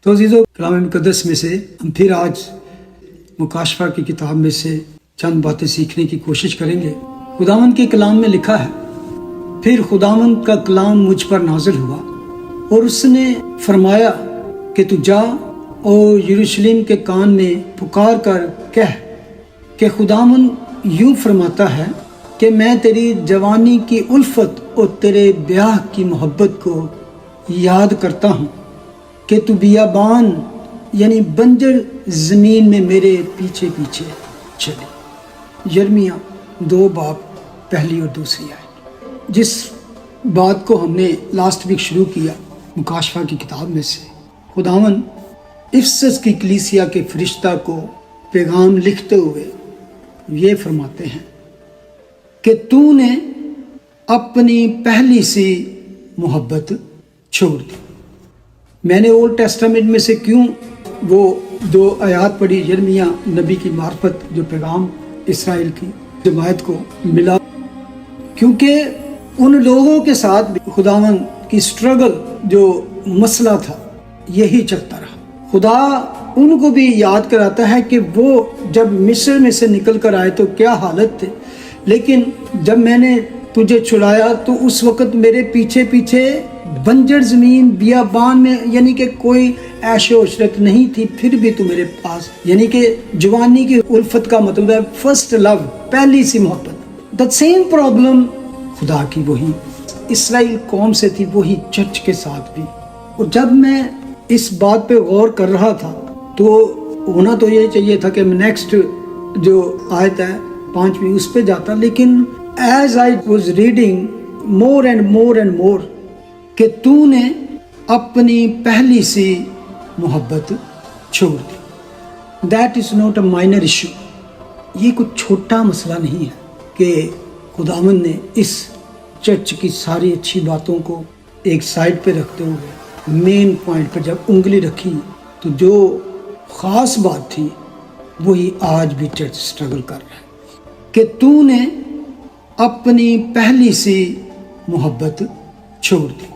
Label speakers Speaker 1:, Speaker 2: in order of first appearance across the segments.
Speaker 1: تو عزیزو کلام مقدس میں سے ہم پھر آج مکاشفہ کی کتاب میں سے چند باتیں سیکھنے کی کوشش کریں گے۔ خداوند کے کلام میں لکھا ہے، پھر خداوند کا کلام مجھ پر نازل ہوا اور اس نے فرمایا کہ تو جا اور یروشلم کے کان میں پکار کر کہہ کہ خداوند یوں فرماتا ہے کہ میں تیری جوانی کی الفت اور تیرے بیاہ کی محبت کو یاد کرتا ہوں کہ تو بیابان یعنی بنجر زمین میں میرے پیچھے پیچھے چلے۔ یرمیہ 2 باب پہلی اور دوسری آیت۔ جس بات کو ہم نے لاسٹ ویک شروع کیا مکاشفہ کی کتاب میں سے، خداوند افسس کی کلیسیا کے فرشتہ کو پیغام لکھتے ہوئے یہ فرماتے ہیں کہ تو نے اپنی پہلی سی محبت چھوڑ دی۔ میں نے اولڈ ٹیسٹامنٹ میں سے کیوں وہ 2 آیات پڑھی، یرمیہ نبی کی معرفت جو پیغام اسرائیل کی جماعت کو ملا، کیونکہ ان لوگوں کے ساتھ بھی خداوند کی سٹرگل جو مسئلہ تھا یہی چلتا رہا۔ خدا ان کو بھی یاد کراتا ہے کہ وہ جب مصر میں سے نکل کر آئے تو کیا حالت تھے، لیکن جب میں نے تجھے چھڑایا تو اس وقت میرے پیچھے پیچھے بنجر زمین بیابان میں، یعنی کہ کوئی عیش و عشرت نہیں تھی، پھر بھی تو میرے پاس، یعنی کہ جوانی کی الفت کا مطلب ہے فرسٹ لو، پہلی سی محبت۔ دا سیم پرابلم خدا کی وہی اسرائیل قوم سے تھی، وہی چرچ کے ساتھ بھی۔ اور جب میں اس بات پہ غور کر رہا تھا تو ہونا تو یہ چاہیے تھا کہ نیکسٹ جو آیت ہے 5ویں اس پہ جاتا، لیکن as I was reading more and more and more کہ تو نے اپنی پہلی سی محبت چھوڑ دی۔ That is not a minor issue, یہ کچھ چھوٹا مسئلہ نہیں ہے کہ خداوند نے اس چرچ کی ساری اچھی باتوں کو ایک سائڈ پہ رکھتے ہوئے مین پوائنٹ پر جب انگلی رکھی تو جو خاص بات تھی وہی آج بھی چرچ سٹرگل کر رہا ہے کہ تو نے اپنی پہلی سی محبت چھوڑ دی۔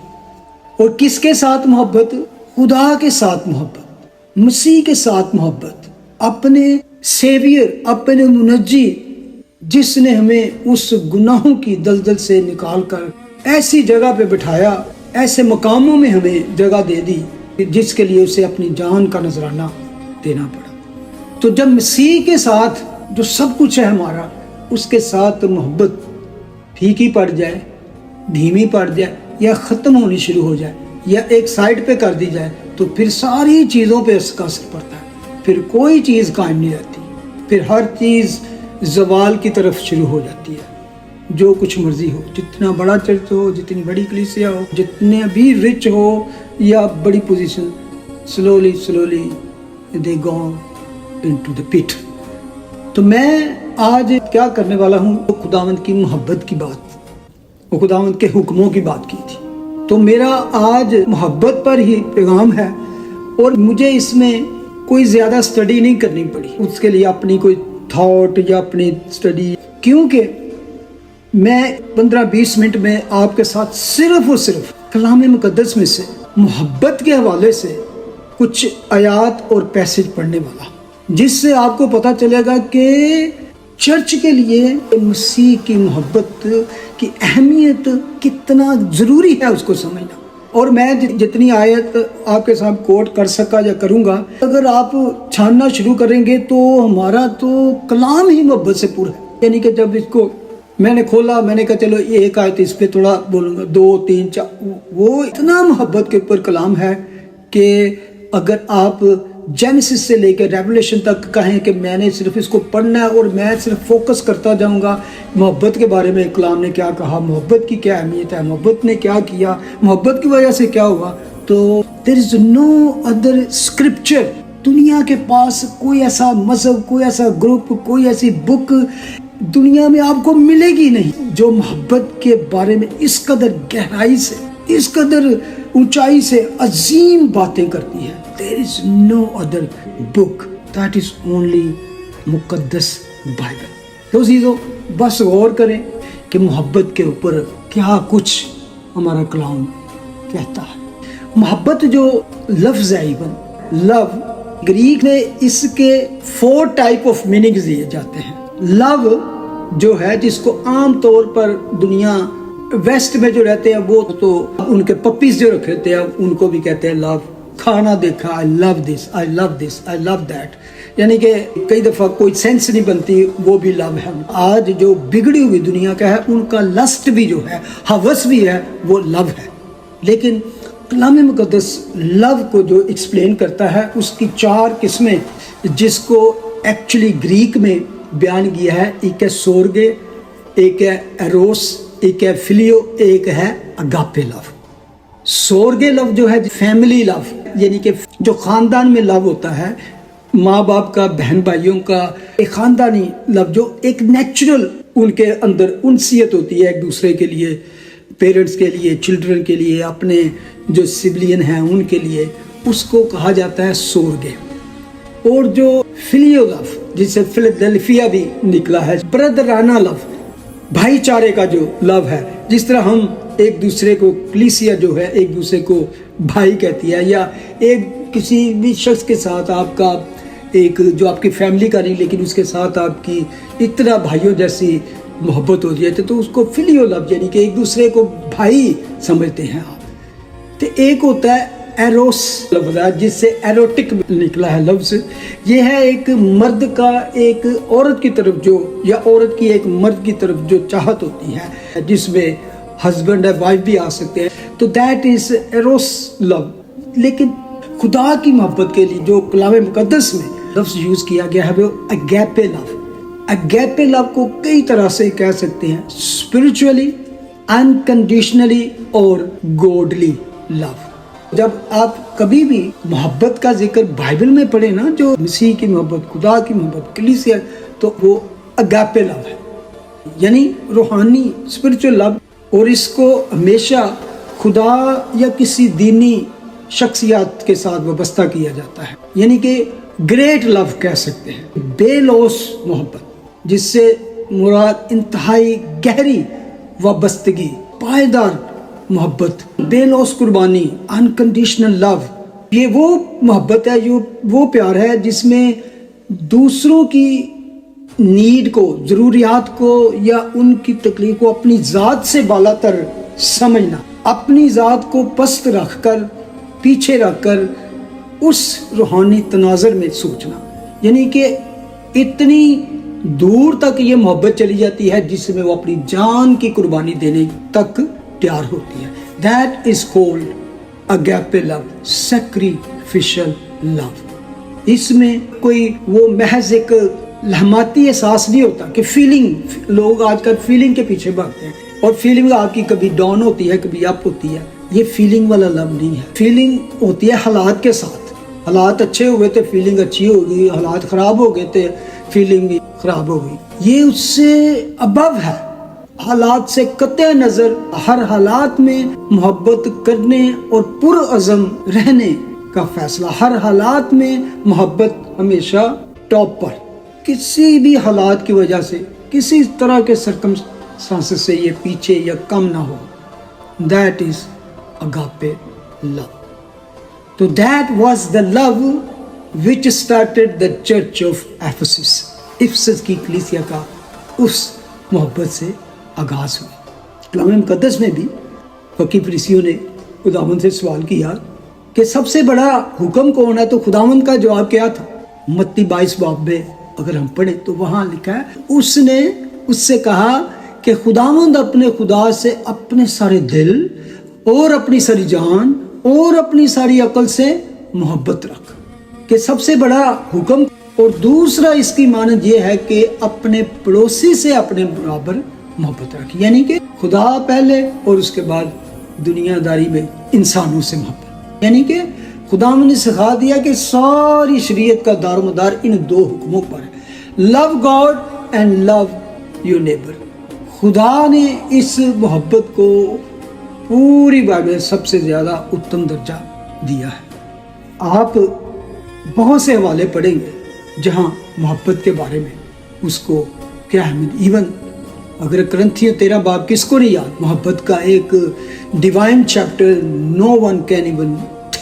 Speaker 1: اور کس کے ساتھ محبت؟ خدا کے ساتھ محبت، مسیح کے ساتھ محبت، اپنے سیویئر، اپنے منجی، جس نے ہمیں اس گناہوں کی دلدل سے نکال کر ایسی جگہ پہ بٹھایا، ایسے مقاموں میں ہمیں جگہ دے دی جس کے لیے اسے اپنی جان کا نذرانہ دینا پڑا۔ تو جب مسیح کے ساتھ جو سب کچھ ہے ہمارا، اس کے ساتھ محبت پھیکی پڑ جائے، دھیمی پڑ جائے یا ختم ہونی شروع ہو جائے یا ایک سائڈ پہ کر دی جائے تو پھر ساری چیزوں پہ اس کا اثر پڑتا ہے، پھر کوئی چیز قائم نہیں رہتی، پھر ہر چیز زوال کی طرف شروع ہو جاتی ہے۔ جو کچھ مرضی ہو، جتنا بڑا چرچ ہو، جتنی بڑی کلیسیا ہو، جتنے بھی رچ ہو یا بڑی position, slowly they go into the pit. تو میں آج کیا کرنے والا ہوں، خداوند کی محبت کی بات، وہ خداوند کے حکموں کی بات کی تھی، تو میرا آج محبت پر ہی پیغام ہے، اور مجھے اس میں کوئی زیادہ سٹڈی نہیں کرنی پڑی، اس کے لیے اپنی کوئی تھاٹ یا اپنی سٹڈی، کیونکہ میں 15-20 منٹ میں آپ کے ساتھ صرف اور صرف کلام مقدس میں سے محبت کے حوالے سے کچھ آیات اور پیسج پڑھنے والا، جس سے آپ کو پتہ چلے گا کہ چرچ کے لیے مسیح کی محبت کی اہمیت کتنا ضروری ہے اس کو سمجھنا۔ اور میں جتنی آیت آپ کے ساتھ کوٹ کر سکا یا کروں گا، اگر آپ چھاننا شروع کریں گے تو ہمارا تو کلام ہی محبت سے پورا ہے۔ یعنی کہ جب اس کو میں نے کھولا، میں نے کہا چلو ایک آیت اس پہ تھوڑا بولوں گا، 2 3 4، وہ اتنا محبت کے اوپر کلام ہے کہ اگر آپ جینیسس سے لے کے ریولیشن تک کہیں کہ میں نے صرف اس کو پڑھنا ہے اور میں صرف فوکس کرتا جاؤں گا محبت کے بارے میں، کلام نے کیا کہا، محبت کی کیا اہمیت ہے، محبت نے کیا کیا، محبت کی وجہ سے کیا ہوا، تو there is no other scripture، دنیا کے پاس کوئی ایسا مذہب، کوئی ایسا گروپ، کوئی ایسی بک دنیا میں آپ کو ملے گی نہیں جو محبت کے بارے میں اس قدر گہرائی سے، اس قدر اونچائی سے عظیم باتیں کرتی ہے۔ There is no other book, that is only مقدس بائبل۔ تو عزیزو بس غور کریں کہ محبت کے اوپر کیا کچھ ہمارا کلام کہتا ہے۔ محبت جو لفظ ہے، ایون لو، گریک میں اس کے 4 ٹائپ آف میننگز دیے جاتے ہیں۔ لو جو ہے جس کو عام طور پر دنیا ویسٹ میں جو رہتے ہیں وہ تو ان کے پپیز جو رکھتے ہیں ان کو بھی کہتے ہیں لو۔ کھانا دیکھا، آئی لو دس، آئی لو دس، آئی لو دیٹ، یعنی کہ کئی دفعہ کوئی سینس نہیں بنتی، وہ بھی لو ہے۔ آج جو بگڑی ہوئی دنیا کا ہے ان کا لسٹ بھی جو ہے، ہوس بھی ہے، وہ لو ہے۔ لیکن کلام مقدس لو کو جو ایکسپلین کرتا ہے اس کی 4 قسمیں جس کو ایکچولی گریک میں بیان کیا ہے، ایک ہے سورگے، ایک ہے ایروس، ایک ہے فلیو، ایک ہے اگاپے لو۔ سورگے لو جو ہے فیملی لو، یعنی کہ جو خاندان میں لو ہوتا ہے، ماں باپ کا، بہن بھائیوں کا، ایک خاندانی لو جو ایک نیچرل ان کے اندر انسیت ہوتی ہے ایک دوسرے کے لیے، پیرنٹس کے لیے، چلڈرن کے لیے، اپنے جو سبلین ہیں ان کے لیے، اس کو کہا جاتا ہے سورگے۔ اور جو فلیو لو جس سے فلڈیلفیا بھی نکلا ہے، برادرانہ لو، بھائی چارے کا جو لو ہے، جس طرح ہم ایک دوسرے کو، کلیسیا جو ہے ایک دوسرے کو بھائی کہتی ہے، یا ایک کسی بھی شخص کے ساتھ آپ کا ایک جو آپ کی فیملی کا نہیں لیکن اس کے ساتھ آپ کی اتنا بھائیوں جیسی محبت ہو جاتی ہے تو اس کو فلیو لو، یعنی کہ ایک دوسرے کو بھائی سمجھتے ہیں آپ۔ تو ایک ہوتا ہے ایروس لفظ ہے جس سے ایروٹک نکلا ہے لفظ، یہ ہے ایک مرد کا ایک عورت کی طرف جو، یا عورت کی ایک مرد کی طرف جو چاہت ہوتی ہے، جس میں ہسبینڈ ہے، وائف بھی آ سکتے ہیں، تو دیٹ از ایروس لو۔ لیکن خدا کی محبت کے لیے جو کلام مقدس میں لفظ یوز کیا گیا ہے وہ اگیپے لو۔ اگیپے لو کو کئی طرح سے کہہ سکتے ہیں، اسپرچولی، انکنڈیشنلی اور گوڈلی لو۔ جب آپ کبھی بھی محبت کا ذکر بائبل میں پڑھیں نا، جو مسیح کی محبت، خدا کی محبت، کلیسیا، تو وہ اگیپے لو ہے، یعنی روحانی اسپرچل لو، اور اس کو ہمیشہ خدا یا کسی دینی شخصیات کے ساتھ وابستہ کیا جاتا ہے، یعنی کہ گریٹ لو کہہ سکتے ہیں، بے لوث محبت، جس سے مراد انتہائی گہری وابستگی، پائیدار محبت، بے لوث قربانی، انکنڈیشنل لو۔ یہ وہ محبت ہے، جو وہ پیار ہے جس میں دوسروں کی نیڈ کو، ضروریات کو یا ان کی تکلیف کو اپنی ذات سے بالا تر سمجھنا، اپنی ذات کو پست رکھ کر، پیچھے رکھ کر اس روحانی تناظر میں سوچنا، یعنی کہ اتنی دور تک یہ محبت چلی جاتی ہے جس میں وہ اپنی جان کی قربانی دینے تک تیار ہوتی ہے۔ That is called agape love, sacrificial love۔ اس میں کوئی وہ محض ایک لہماتی احساس نہیں ہوتا کہ فیلنگ، لوگ آج کل فیلنگ کے پیچھے بھاگتے ہیں، اور فیلنگ آپ کی کبھی ڈاؤن ہوتی ہے، کبھی اپ ہوتی ہے، یہ فیلنگ والا لو نہیں ہے۔ فیلنگ ہوتی ہے حالات کے ساتھ، حالات اچھے ہوئے تو فیلنگ اچھی ہوگی، حالات خراب ہو گئے تو فیلنگ بھی خراب ہو گئی۔ یہ اس سے ابو ہے، حالات سے قطع نظر ہر حالات میں محبت کرنے اور پرعزم رہنے کا فیصلہ، ہر حالات میں محبت ہمیشہ ٹاپ پر، کسی بھی حالات کی وجہ سے، کسی طرح کے سرکمسٹانسز سے یہ پیچھے یا کم نہ ہو۔ That is agape love۔ تو that was the love which started the church of Ephesus۔ Ephesus کی کلیسیا کا اس محبت سے آغاز ہوئی۔ کلام مقدس میں بھی فقی فریسیوں نے خداوند سے سوال کیا کہ سب سے بڑا حکم کون ہے، تو خداوند کا جواب کیا تھا؟ متی 22 باب میں اگر ہم پڑھیں تو وہاں لکھا ہے، اس نے اس سے کہا کہ خداوند اپنے خدا سے اپنے سارے دل اور اپنی ساری جان اور اپنی ساری عقل سے محبت رکھ، کہ سب سے بڑا حکم۔ اور دوسرا اس کی مانند یہ ہے کہ اپنے پڑوسی سے اپنے برابر محبت رکھ، یعنی کہ خدا پہلے اور اس کے بعد دنیا داری میں انسانوں سے محبت، یعنی کہ خدا نے سکھا دیا کہ ساری شریعت کا دار و مدار ان 2 حکموں پر ہے، love God and love your neighbour. خدا نے اس محبت کو پوری بائبل میں سب سے زیادہ اتم درجہ دیا ہے۔ آپ بہت سے حوالے پڑھیں گے جہاں محبت کے بارے میں اس کو کیا ہے، ایون اگر کرنتھیوں 13 باب کس کو نہیں یاد، محبت کا ایک divine chapter, no one can even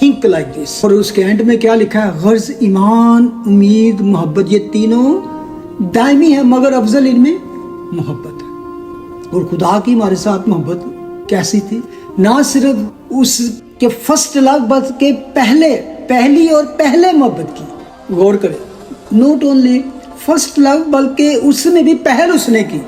Speaker 1: think like this. اور اس کے اینڈ میں کیا لکھا ہے؟ غرض ایمان، امید، محبت، یہ تینوں دائمی ہے مگر افضل ان میں محبت ہے۔ اور خدا کی ہمارے ساتھ محبت کیسی تھی؟ نہ صرف اس کے فرسٹ لو بلکہ پہلی اور پہلے محبت کی۔ غور کریں، نوٹ اونلی فرسٹ لو بلکہ اس میں بھی پہل اس نے کی،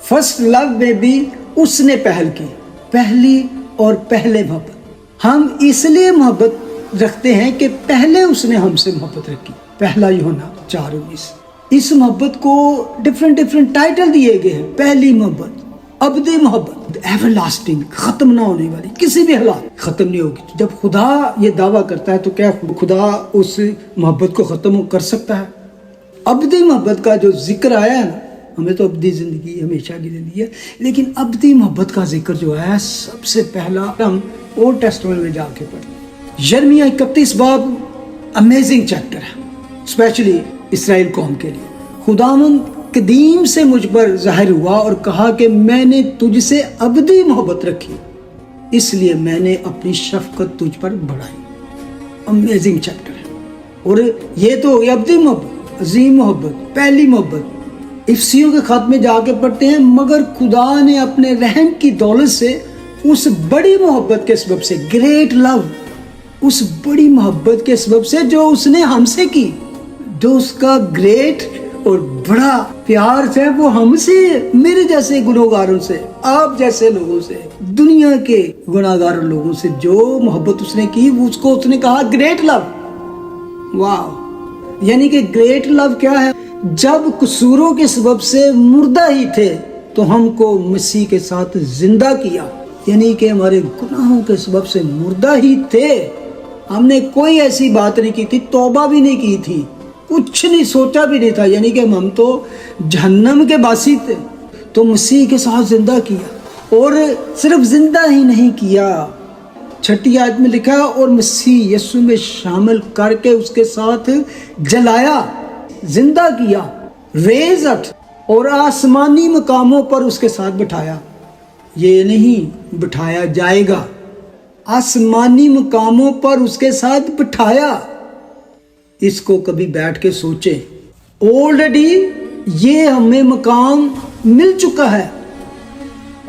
Speaker 1: فرسٹ لو میں بھی اس نے پہل کی، پہلی اور پہلے محبت۔ ہم اس لیے محبت رکھتے ہیں کہ پہلے اس نے ہم سے محبت رکھی۔ پہلا یوحنا 4:19۔ اس محبت کو ڈفرینٹ ٹائٹل دیے گئے ہیں۔ پہلی محبت، ابدی محبت، ایور لاسٹنگ، ختم نہ ہونے والی، کسی بھی حالات ختم نہیں ہوگی۔ جب خدا یہ دعویٰ کرتا ہے تو کیا خدا اس محبت کو ختم کر سکتا ہے؟ ابدی محبت کا جو ذکر آیا ہے نا، ہمیں تو ابدی زندگی ہمیشہ کی زندگی ہے، لیکن ابدی محبت کا ذکر جو ہے سب سے پہلا ہم اولڈ ٹیسٹمنٹ میں جا کے پڑھیں۔ یرمیہ 31 باب امیزنگ چیپٹر ہے، اسپیشلی اسرائیل قوم کے لیے۔ خداوند قدیم سے مجھ پر ظاہر ہوا اور کہا کہ میں نے تجھ سے ابدی محبت رکھی، اس لیے میں نے اپنی شفقت تجھ پر بڑھائی۔ امیزنگ چیپٹر ہے، اور یہ تو ابدی محبت، عظیم محبت، پہلی محبت۔ افسیوں کے خط میں جا کے پڑھتے ہیں، مگر خدا نے اپنے رحم کی دولت سے اس بڑی محبت کے سبب سے، گریٹ لو، اس بڑی محبت کے سبب سے جو اس نے ہم سے کی، جو اس کا گریٹ اور بڑا پیار ہے وہ ہم سے، میرے جیسے گنہگاروں سے، آپ جیسے لوگوں سے، دنیا کے گنہگار لوگوں سے جو محبت اس نے کی، اس کو اس نے کہا گریٹ لو۔ واو! یعنی کہ گریٹ لو کیا ہے؟ جب قصوروں کے سبب سے مردہ ہی تھے تو ہم کو مسیح کے ساتھ زندہ کیا، یعنی کہ ہمارے گناہوں کے سبب سے مردہ ہی تھے، ہم نے کوئی ایسی بات نہیں کی تھی، توبہ بھی نہیں کی تھی، کچھ نہیں سوچا بھی نہیں تھا، یعنی کہ ہم تو جہنم کے باسی تھے، تو مسیح کے ساتھ زندہ کیا، اور صرف زندہ ہی نہیں کیا، 6 آیت میں لکھا، اور مسیح یسوع میں شامل کر کے اس کے ساتھ جلایا، زندہ کیا، ریز اٹ، اور آسمانی مقاموں پر اس کے ساتھ بٹھایا۔ یہ نہیں بٹھایا جائے گا، آسمانی مقاموں پر اس کے ساتھ بٹھایا۔ اس کو کبھی بیٹھ کے سوچیں، آلریڈی یہ ہمیں مقام مل چکا ہے،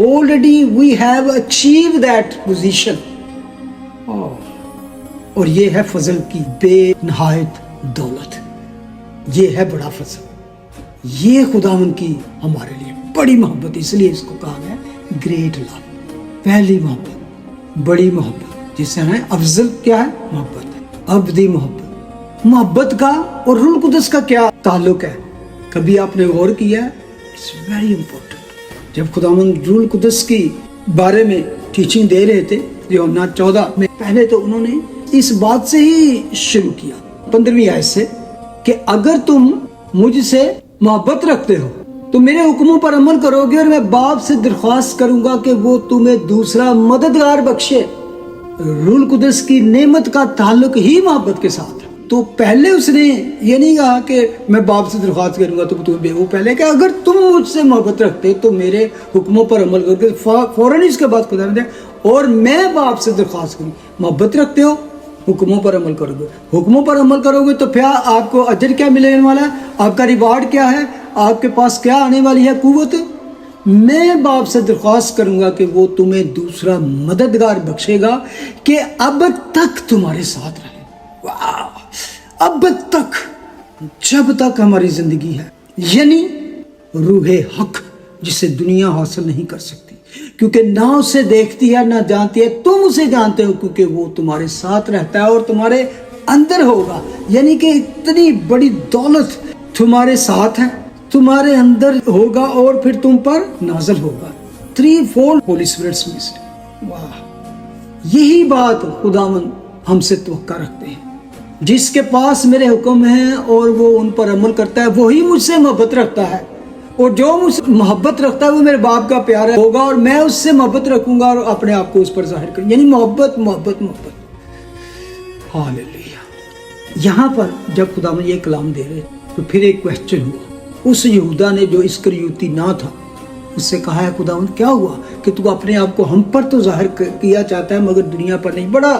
Speaker 1: already we have achieve that position, اور یہ ہے فضل کی بے نہایت دولت، یہ ہے بڑا فضل، یہ خداوند کی ہمارے لیے بڑی محبت، اس لیے اس کو کہا گیا گریٹ لو، پہلی محبت، بڑی محبت، جس سے ہمیں افضل کیا ہے؟ محبت، ابدی محبت۔ محبت کا اور روح القدس کا کیا تعلق ہے؟ کبھی آپ نے غور کیا ہے؟ It's very important. جب خداوند روح القدس کی بارے میں ٹیچنگ دے رہے تھے یوحنا 14 میں، پہلے تو انہوں نے اس بات سے ہی شروع کیا 15ویں آیت سے کہ اگر تم مجھ سے محبت رکھتے ہو تو میرے حکموں پر عمل کرو گے، اور میں باپ سے درخواست کروں گا کہ وہ تمہیں دوسرا مددگار بخشے۔ روح القدس کی نعمت کا تعلق ہی محبت کے ساتھ ہے۔ تو پہلے اس نے یہ نہیں کہا کہ میں باپ سے درخواست کروں گا تو تمہیں، وہ پہلے کہ اگر تم مجھ سے محبت رکھتے تو میرے حکموں پر عمل کرو گے، فوراً اس کے بعد خدا نے اور میں باپ سے درخواست کروں۔ محبت رکھتے ہو، حکموں پر عمل کرو گے، حکموں پر عمل کرو گے تو پھر آپ کو اجر کیا ملنے والا ہے؟ آپ کا ریوارڈ کیا ہے؟ آپ کے پاس کیا آنے والی ہے؟ قوت۔ میں باپ سے درخواست کروں گا کہ وہ تمہیں دوسرا مددگار بخشے گا کہ اب تک تمہارے ساتھ رہے۔ واہ! اب تک، جب تک ہماری زندگی ہے، یعنی روح حق جسے دنیا حاصل نہیں کر سکتی، کیونکہ نہ اسے دیکھتی ہے نہ جانتی ہے، تم اسے جانتے ہو کیونکہ وہ تمہارے ساتھ رہتا ہے اور تمہارے اندر ہوگا۔ یعنی کہ اتنی بڑی دولت تمہارے ساتھ ہے، تمہارے اندر ہوگا اور پھر تم پر نازل ہوگا۔ 3 فولڈ ہولی اسپرٹ منسٹری۔ واہ! یہی بات خداوند ہم سے توقع رکھتے ہیں، جس کے پاس میرے حکم ہیں اور وہ ان پر عمل کرتا ہے وہی مجھ سے محبت رکھتا ہے، اور جو مجھ سے محبت رکھتا ہے وہ میرے باپ کا پیارا ہوگا، اور میں اس سے محبت رکھوں گا اور اپنے آپ کو اس پر ظاہر کروں، یعنی محبت محبت محبت۔ ہاللیلویہ! یہاں پر جب خداوند یہ کلام دے رہے تو پھر ایک کوسچن ہوا، اس یہودا نے جو اسکریوتی نہ تھا، اس سے کہا ہے خداوند کیا ہوا کہ تو اپنے آپ کو ہم پر تو ظاہر کیا چاہتا ہے مگر دنیا پر نہیں؟ بڑا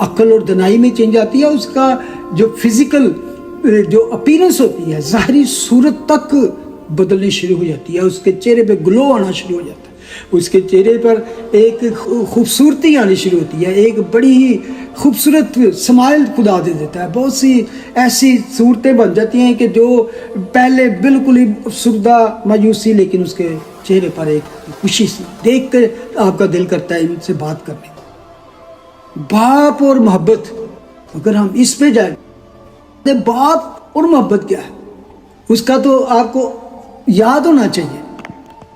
Speaker 1: عقل اور دانائی میں چینج آتی ہے، اس کا جو فزیکل جو اپیرنس ہوتی ہے، ظاہری صورت تک بدلنی شروع ہو جاتی ہے، اس کے چہرے پہ گلو آنا شروع ہو جاتا ہے، اس کے چہرے پر ایک خوبصورتی آنی شروع ہوتی ہے، ایک بڑی ہی خوبصورت سمائل خدا دے دیتا ہے۔ بہت سی ایسی صورتیں بن جاتی ہیں کہ جو پہلے بالکل ہی افسردہ مایوسی، لیکن اس کے چہرے پر ایک خوشی سی دیکھ کر آپ کا دل کرتا ہے ان سے بات کرنے کا۔ باپ اور محبت، اگر ہم اس پہ جائیں، باپ اور محبت کیا ہے اس کا تو آپ کو یاد ہونا چاہیے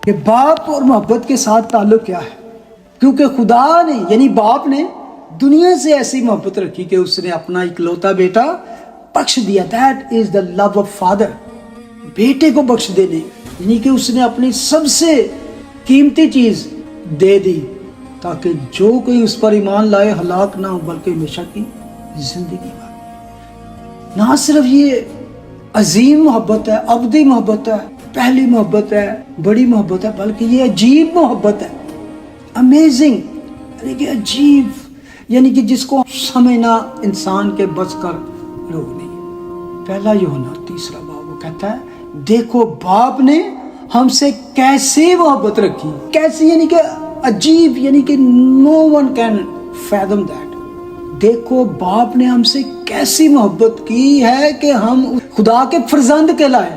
Speaker 1: کہ باپ اور محبت کے ساتھ تعلق کیا ہے، کیونکہ خدا نے یعنی باپ نے دنیا سے ایسی محبت رکھی کہ اس نے اپنا اکلوتا بیٹا بخش دیا۔ That is the love of father, بیٹے کو بخش دینے، یعنی کہ اس نے اپنی سب سے قیمتی چیز دے دی تاکہ جو کوئی اس پر ایمان لائے ہلاک نہ ہو بلکہ ہمیشہ کی زندگی پائے۔ نہ صرف یہ عظیم محبت ہے، ابدی محبت ہے، پہلی محبت ہے، بڑی محبت ہے، بلکہ یہ عجیب محبت ہے، امیزنگ، یعنی کہ عجیب، یعنی کہ جس کو سمجھنا انسان کے بس کر لوگ نہیں۔ پہلا یوحنا 3 باب وہ کہتا ہے دیکھو باپ نے ہم سے کیسی محبت رکھی، کیسی یعنی کہ عجیب، یعنی کہ no one can fathom that۔ دیکھو باپ نے ہم سے کیسی محبت کی ہے کہ ہم خدا کے فرزند کہلائے۔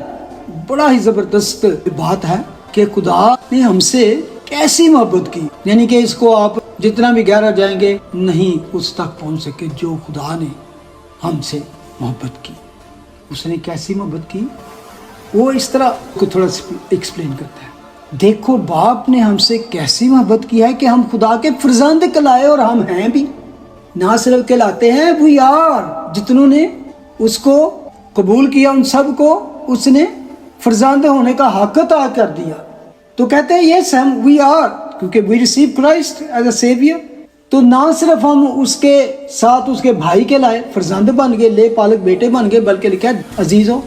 Speaker 1: بڑا ہی زبردست بات ہے کہ خدا نے ہم سے کیسی محبت کی، یعنی کہ اس کو آپ جتنا بھی گہرا جائیں گے نہیں اس تک پہنچ سکے جو خدا نے ہم سے محبت کی۔ اس نے کیسی محبت کی وہ اس طرح کو تھوڑا ایکسپلین کرتا ہے۔ دیکھو باپ نے ہم سے کیسی محبت کی ہے کہ ہم خدا کے فرزند کہلائے، اور ہم ہیں بھی، نہ صرف کہلاتے ہیں، وی آر، جتنوں نے اس کو قبول کیا ان سب کو اس نے فرزند ہونے کا حق عطا کر دیا۔ تو کہتے ہیں یس ہم وی آر، کیونکہ we receive Christ as a saviour. تو نہ صرف ہم اس کے ساتھ اس کے بھائی کے لائے فرزند بن گئے، لے پالک بیٹے بن گئے، بلکہ لکھا ہے عزیزوں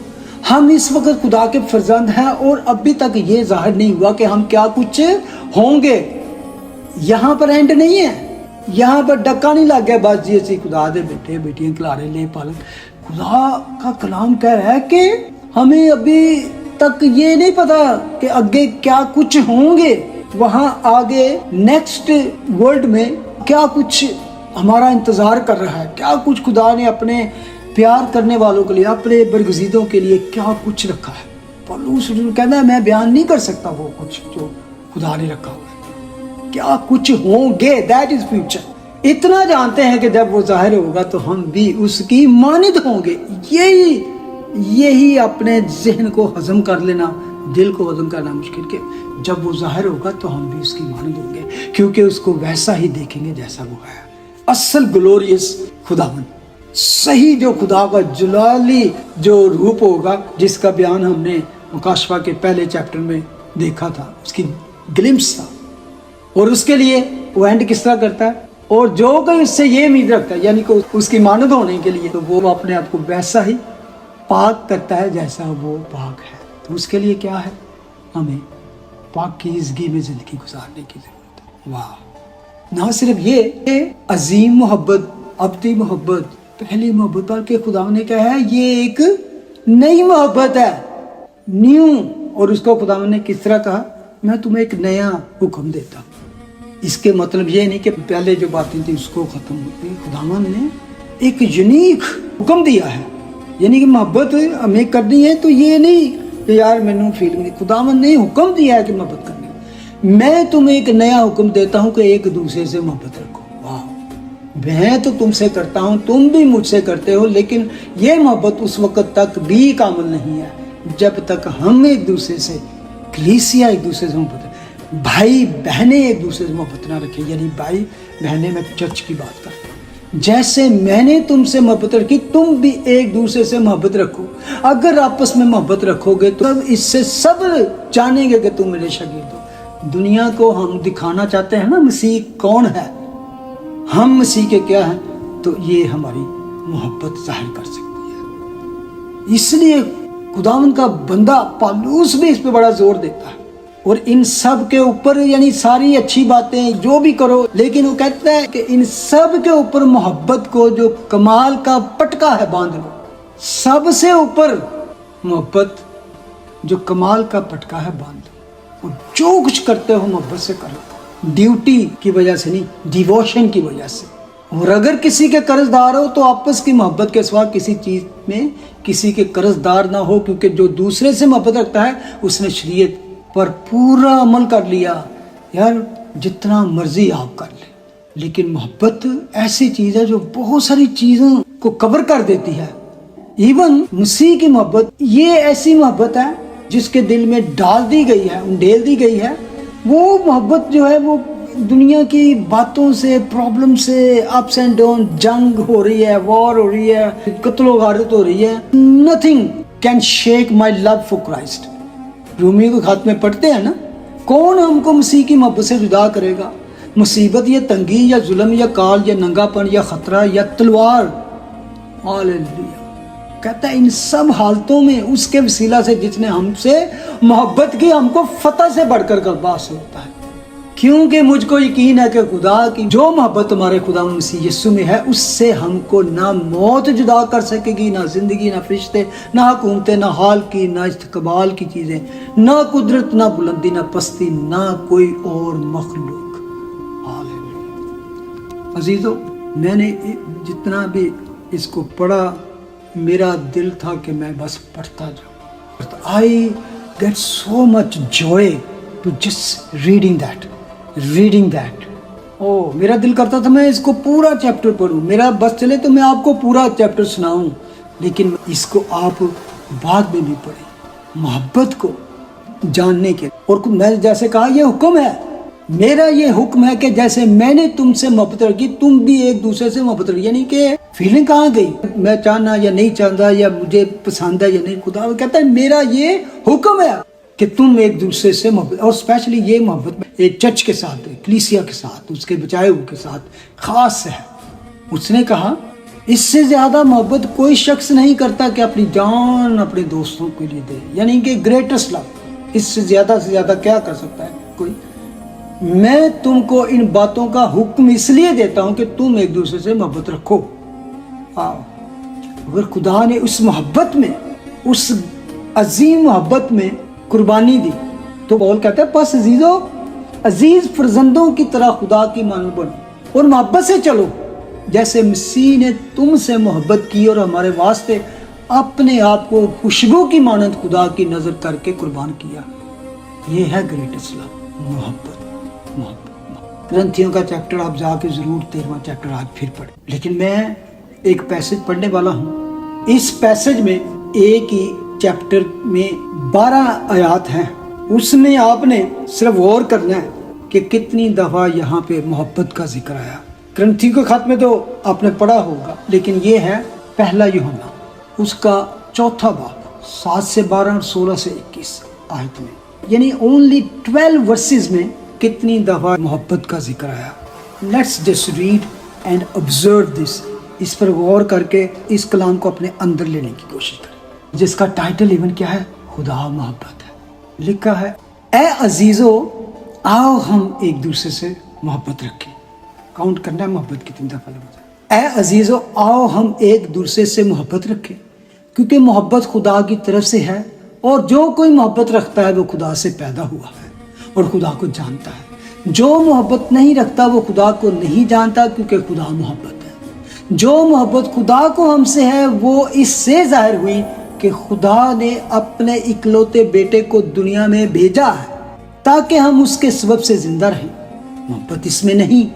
Speaker 1: ہم اس وقت خدا کے فرزند ہیں، اور ابھی تک یہ ظاہر نہیں ہوا کہ ہم کیا کچھ ہوں گے۔ یہاں پر اینڈ نہیں ہے، یہاں پر ڈکا نہیں لگ گیا بس جی اسی خدا دے بیٹے بیٹیاں کلارے لے پالک۔ خدا کا کلام کہہ رہا ہے کہ ہمیں ابھی تک یہ نہیں پتا کہ آگے کیا کچھ ہوں گے، وہاں آگے نیکسٹ ورلڈ میں کیا کچھ ہمارا انتظار کر رہا ہے، کیا کچھ خدا نے اپنے پیار کرنے والوں کے لیے، اپنے برگزیدوں کے لیے کیا کچھ رکھا ہے۔ پولس کہنا ہے میں بیان نہیں کر سکتا وہ کچھ جو خدا نے رکھا ہوا ہے، کیا کچھ ہوں گے، دیٹ از فیوچر۔ اتنا جانتے ہیں کہ جب وہ ظاہر ہوگا تو ہم بھی اس کی مانند ہوں گے۔ یہی اپنے ذہن کو ہضم کر لینا، دل کو ہضم کرنا مشکل، کہ جب وہ ظاہر ہوگا تو ہم بھی اس کی مانند ہوں گے، کیونکہ اس کو ویسا ہی دیکھیں گے جیسا وہ ہے۔ اصل گلوریس خداوند، صحیح جو خدا کا جلالی جو روپ ہوگا، جس کا بیان ہم نے مکاشفہ کے پہلے چیپٹر میں دیکھا تھا، اس کی گلمپس تھا، اور اس کے لیے وہ اینڈ کس طرح کرتا ہے، اور جو کوئی اس سے یہ امید رکھتا ہے یعنی کہ اس کی مانند ہونے کے لیے، تو وہ اپنے آپ کو ویسا ہی پاک کرتا ہے جیسا وہ پاک ہے۔ تو اس کے لیے کیا ہے، ہمیں پاکیزگی میں زندگی گزارنے کی ضرورت ہے۔ واہ، نہ صرف یہ عظیم محبت، ابدی محبت، پہلی محبت، بلکہ خدا نے کہا ہے یہ ایک نئی محبت ہے، نیو۔ اور اس کو خدا نے کس طرح کہا، میں تمہیں ایک نیا حکم دیتا ہوں۔ اس کے مطلب یہ نہیں کہ پہلے جو باتیں تھیں اس کو ختم ہوتی، خداوند نے ایک یونیک حکم دیا ہے، یعنی کہ محبت ہمیں کرنی ہے تو یہ نہیں کہ یار مینوں فیلنگ نہیں، خداوند نے حکم دیا ہے کہ محبت کرنی ہے۔ میں تمہیں ایک نیا حکم دیتا ہوں کہ ایک دوسرے سے محبت رکھو۔ واہ، میں تو تم سے کرتا ہوں، تم بھی مجھ سے کرتے ہو، لیکن یہ محبت اس وقت تک بھی کامل نہیں ہے جب تک ہم ایک دوسرے سے، کلیسیا ایک دوسرے سے محبت، بھائی بہنیں ایک دوسرے سے محبت نہ رکھیں، یعنی بھائی بہنیں میں چرچ کی بات کرتا ہوں، جیسے میں نے تم سے محبت رکھی تم بھی ایک دوسرے سے محبت رکھو۔ اگر آپس میں محبت رکھو گے تو اب اس سے سب جانیں گے کہ تم میرے شاگرد ہو۔ دنیا کو ہم دکھانا چاہتے ہیں نا مسیح کون ہے، ہم مسیح کے کیا ہیں، تو یہ ہماری محبت ظاہر کر سکتی ہے۔ اس لیے خداوند کا بندہ پالوس بھی اس پہ بڑا زور دیتا ہے اور ان سب کے اوپر یعنی ساری اچھی باتیں جو بھی کرو، لیکن وہ کہتا ہے کہ ان سب کے اوپر محبت کو جو کمال کا پٹکا ہے باندھ لو. سب سے اوپر محبت جو کمال کا پٹکا ہے باندھ لو، اور جو کچھ کرتے ہو محبت سے کرو، ڈیوٹی کی وجہ سے نہیں، ڈیووشن کی وجہ سے. اور اگر کسی کے قرض دار ہو تو آپس کی محبت کے سوا کسی چیز میں کسی کے قرض دار نہ ہو، کیونکہ جو دوسرے سے محبت رکھتا ہے اس نے شریعت پر پورا عمل کر لیا. یار جتنا مرضی آپ کر لیں، لیکن محبت ایسی چیز ہے جو بہت ساری چیزوں کو کور کر دیتی ہے. ایون مسیح کی محبت یہ ایسی محبت ہے جس کے دل میں ڈال دی گئی ہے، ڈھیل دی گئی ہے. وہ محبت جو ہے وہ دنیا کی باتوں سے، پرابلم سے، اپس اینڈ ڈاؤن، جنگ ہو رہی ہے، وار ہو رہی ہے، قتل و غارت ہو رہی ہے، nothing can shake my love for Christ. Romeo کے خط میں پڑھتے ہیں نا، کون ہم کو مسیح کی محبت سے جدا کرے گا؟ مصیبت یا تنگی یا ظلم یا کال یا ننگا پن یا خطرہ یا تلوار. ہاللیلویا. کہتا ہے ان سب حالتوں میں اس کے وسیلہ سے جس نے ہم سے محبت کی، ہم کو فتح سے بڑھ کر غلبہ حاصل ہوتا ہے. کیونکہ مجھ کو یقین ہے کہ خدا کی جو محبت ہمارے خدا مسیح یسوع میں ہے، اس سے ہم کو نہ موت جدا کر سکے گی، نہ زندگی، نہ فرشتے، نہ حکومتیں، نہ حال کی، نہ استقبال کی چیزیں، نہ قدرت، نہ بلندی، نہ پستی، نہ کوئی اور مخلوق. ہاللیلویا. عزیزو، میں نے جتنا بھی اس کو پڑھا میرا دل تھا کہ میں بس پڑھتا جاؤں. I get so much joy to just reading that. میرا دل کرتا تھا میں اس کو پورا چیپٹر پڑھوں. میرا بس چلے تو میں آپ کو پورا چیپٹر سناؤں، لیکن اس کو آپ بعد میں بھی پڑھیں محبت کو جاننے کے. اور میں جیسے کہا یہ حکم ہے، میرا یہ حکم ہے کہ جیسے میں نے تم سے محبت رکھی تم بھی ایک دوسرے سے محبت رکھی. یعنی کہ فیلنگ کہاں گئی؟ میں چاہنا یا نہیں چاہتا، یا مجھے پسند ہے یا نہیں. خدا کہتا ہے میرا یہ حکم ہے کہ تم ایک دوسرے سے محبت، اور اسپیشلی یہ محبت ایک چرچ کے ساتھ، کلیسیا کے ساتھ، اس کے بچائے ہوئے کے ساتھ خاص ہے. اس نے کہا اس سے زیادہ محبت کوئی شخص نہیں کرتا کہ اپنی جان اپنے دوستوں کے لیے دے. یعنی کہ گریٹسٹ لو، اس سے زیادہ کیا کر سکتا ہے کوئی؟ میں تم کو ان باتوں کا حکم اس لیے دیتا ہوں کہ تم ایک دوسرے سے محبت رکھو. اگر خدا نے اس محبت میں، اس عظیم محبت میں قربانی دی تو پول کہتا ہے پس عزیزو، عزیز فرزندوں کی طرح خدا کی مانند بنو اور محبت سے چلو جیسے مسیح نے تم سے محبت کی اور ہمارے واسطے اپنے آپ کو خوشبو کی مانند خدا کی نظر کر کے قربان کیا. یہ ہے گریٹسٹ لو، محبت. کرنتھیوں کا چیپٹر آپ جا کے ضرور 13واں چیپٹر آج پھر پڑھیں. لیکن میں ایک پیسج پڑھنے والا ہوں. اس پیسج میں ایک ہی چیپٹر میں 12 آیات ہیں. اس میں آپ نے صرف غور کرنا ہے کہ کتنی دفعہ یہاں پہ محبت کا ذکر آیا. کرنتھیوں کے خط میں تو آپ نے پڑھا ہوگا، لیکن یہ ہے پہلا یوحنا اس کا 4 باب 7 سے 12 اور 16 سے 21 آیت میں، یعنی اونلی 12 ورسز میں کتنی دفعہ محبت کا ذکر آیا. Let's just read and observe this. اس پر غور کر کے اس کلام کو اپنے اندر لینے کی کوشش کریں، جس کا ٹائٹل ایون کیا ہے؟ خدا محبت ہے. لکھا ہے اے عزیزو آؤ ہم ایک دوسرے سے محبت رکھیں. کاؤنٹ کرنا ہے محبت کتنی دفعہ لگتا ہے. اے عزیزو آؤ ہم ایک دوسرے سے محبت رکھیں، کیونکہ محبت خدا کی طرف سے ہے، اور جو کوئی محبت رکھتا ہے وہ خدا سے پیدا ہوا ہے اور خدا کو جانتا ہے. جو محبت نہیں رکھتا وہ خدا کو نہیں جانتا، کیونکہ خدا محبت ہے. جو محبت خدا کو ہم سے ہے وہ اس سے ظاہر ہوئی کہ خدا نے اپنے اکلوتے بیٹے کو دنیا میں بھیجا ہے تاکہ ہم اس کے سبب سے زندہ رہیں. محبت اس میں نہیں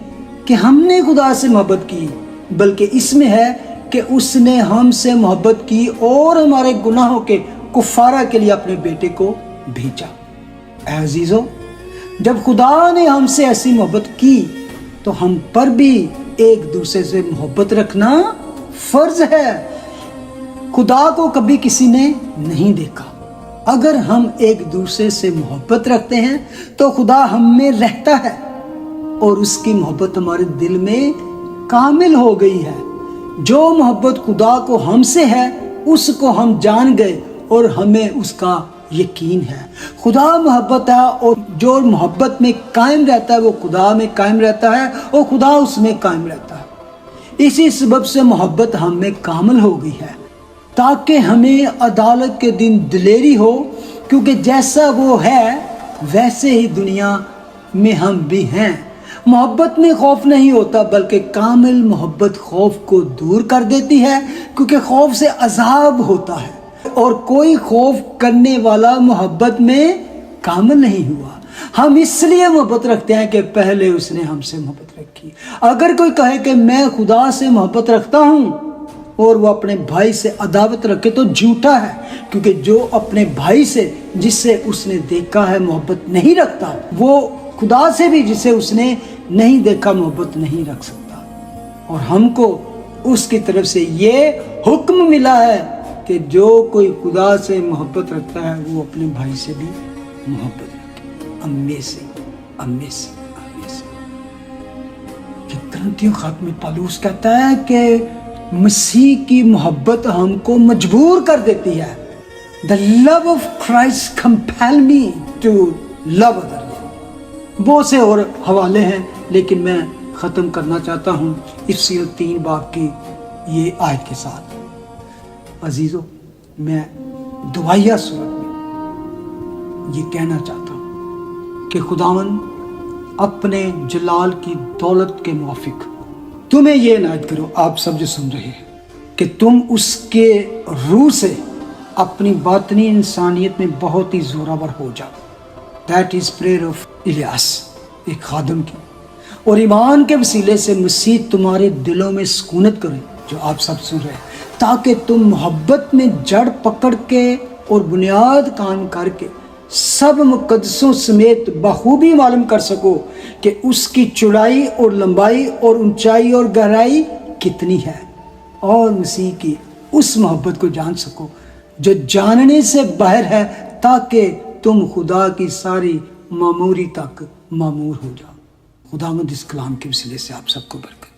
Speaker 1: کہ ہم نے خدا سے محبت کی، بلکہ اس میں ہے کہ اس نے ہم سے محبت کی اور ہمارے گناہوں کے کفارہ کے لیے اپنے بیٹے کو بھیجا. اے عزیزو، جب خدا نے ہم سے ایسی محبت کی تو ہم پر بھی ایک دوسرے سے محبت رکھنا فرض ہے. خدا کو کبھی کسی نے نہیں دیکھا. اگر ہم ایک دوسرے سے محبت رکھتے ہیں تو خدا ہم میں رہتا ہے اور اس کی محبت ہمارے دل میں کامل ہو گئی ہے. جو محبت خدا کو ہم سے ہے اس کو ہم جان گئے اور ہمیں اس کا یقین ہے۔ خدا محبت ہے اور جو محبت میں قائم رہتا ہے وہ خدا میں قائم رہتا ہے اور خدا اس میں قائم رہتا ہے۔ اسی سبب سے محبت ہم میں کامل ہو گئی ہے تاکہ ہمیں عدالت کے دن دلیری ہو، کیونکہ جیسا وہ ہے ویسے ہی دنیا میں ہم بھی ہیں۔ محبت میں خوف نہیں ہوتا، بلکہ کامل محبت خوف کو دور کر دیتی ہے، کیونکہ خوف سے عذاب ہوتا ہے اور کوئی خوف کرنے والا محبت میں کامل نہیں ہوا۔ ہم اس لیے محبت رکھتے ہیں کہ پہلے اس نے ہم سے محبت رکھی۔ اگر کوئی کہے کہ میں خدا سے محبت رکھتا ہوں اور وہ اپنے بھائی سے عداوت رکھے تو جھوٹا ہے، کیونکہ جو اپنے بھائی سے جس سے اس نے دیکھا ہے محبت نہیں رکھتا، وہ خدا سے بھی جسے اس نے نہیں دیکھا محبت نہیں رکھ سکتا۔ اور ہم کو اس کی طرف سے یہ حکم ملا ہے کہ جو کوئی خدا سے محبت رکھتا ہے وہ اپنے بھائی سے بھی محبت رکھے۔ امے سے کہ کرنتھیوں خط میں پالوس کہتا ہے کہ مسیح کی محبت ہم کو مجبور کر دیتی ہے۔ The love of Christ compel me to love others۔ بہت سے اور حوالے ہیں لیکن میں ختم کرنا چاہتا ہوں افسیل 3 باب کی یہ آیت کے ساتھ۔ عزیزو، میں دعائیہ صورت میں یہ کہنا چاہتا ہوں کہ خداوند اپنے جلال کی دولت کے موافق تمہیں یہ عنایت کرو، آپ سب جو سن رہے ہیں، کہ تم اس کے روح سے اپنی باطنی انسانیت میں بہت ہی زوراور ہو جاؤ۔ That is prayer of Ilyas, ایک خادم کی، اور ایمان کے وسیلے سے مسیح تمہارے دلوں میں سکونت کرے، جو آپ سب سن رہے ہیں، تاکہ تم محبت میں جڑ پکڑ کے اور بنیاد قائم کر کے سب مقدسوں سمیت بخوبی معلوم کر سکو کہ اس کی چوڑائی اور لمبائی اور اونچائی اور گہرائی کتنی ہے، اور مسیح کی اس محبت کو جان سکو جو جاننے سے باہر ہے، تاکہ تم خدا کی ساری معموری تک معمور ہو جاؤ۔ خداوند اس کلام کے وسیلے سے آپ سب کو برکت۔